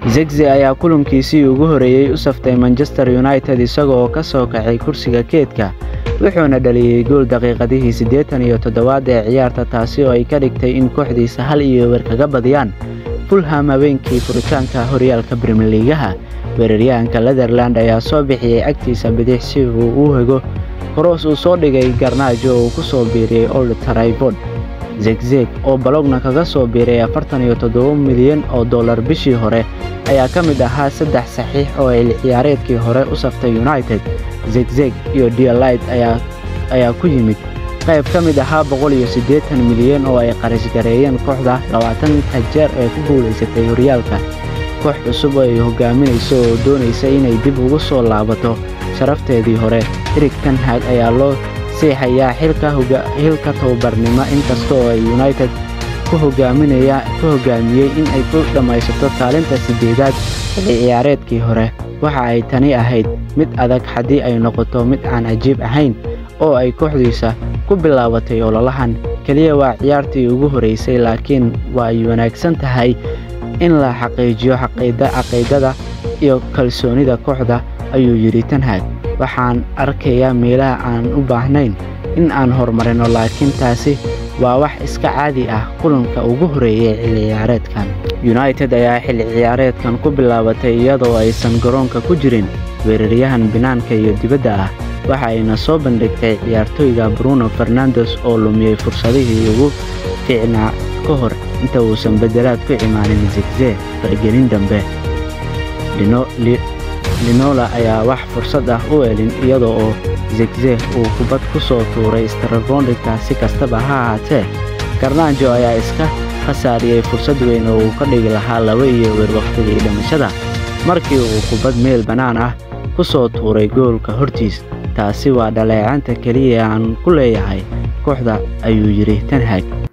Zirkzee ayaa kulankiisii ugu horeeyay u saftay Manchester United isagoo ka soo kacay kursiga keedka wuxuuna dhaliyay gool daqiiqadihii 87 ee ciyaarta taasi oo ay ka dhigtay in kooxdiisa 1-0 kaga badiyaan Fulham habeenkii furitaanka horyaalka Premier League. Weeraryahanka Netherland ayaa soo bixiyay agtiisa bidix si uu u hego cross uu soo dhigay Garnacho oo ku soo biiriyay Old Trafford. Zirkzee oo balogna kaga soo biiray $47 milyan bishii hore ayaa ka mid ahaa 3 saxiix oo ay ciyaareedkii hore u saftay United. Zirkzee iyo Delight ayaa ku yimid qayb ka mid ahaa $180 milyan oo ay qarash gareeyeen kooxda 20 jeer ee ku guuleysatay horyaalka. Koox cusub oo ay hogaaminayso oo doonaysa inay dib ugu soo laabato sharafteedii hore. Erik ten Hag ayaa loo seexayaa xilka tababarnimo inkastoo ay United ku hogaamiyay in ay ku dhamaysato kaalinta 8aad ee ciyaareedkii hore. Waxa ay tani ahayd mid adag haddii ay noqoto mid aan cajiib ahayn oo ay kooxdiisa ku bilaabatay ololahan kaliya waa ciyaartii ugu horeysay laakiin waa wanaagsan tahay in la xaqiijiyo xaqiiqada iyo kalsoonida kooxda ayuu yiri Ten Hag. Waxaan arkayaa meelaha aan u baahnayn in aan horumarino laakiin taasi waa wax iska caadi ah kulanka ugu horeeyay ciyaareedkan. United ayaa xilli ciyaareedkan ku bilaabatay iyadoo aysan garoonka ku jirin weeraryahan banaanka iyo dibadda ah. Waxa ayna soo bandhigtay ciyaartoyga Bruno Fernandes oo lumiyay fursadihii ugu fiicnaa ka hor inta uusan bedelaad ku imaanin Zirkzee fargelin dambe. Linola ayaa wax fursad ah u helin iyadoo oo Zirkzee uu kubad ku soo tuuray Trafford si kastaba ha ahaatee Garnacho ayaa iska khasaariyay fursad weyn oo uu ka dhigi lahaa 2-0 waqtigii dhimashada markii uu kubad meel banaan ah ku soo tuuray goolka hortiis. Taasi waa dhaleecanta kaliya aan ku leeyahay kooxda ayuu yiri Ten Hag.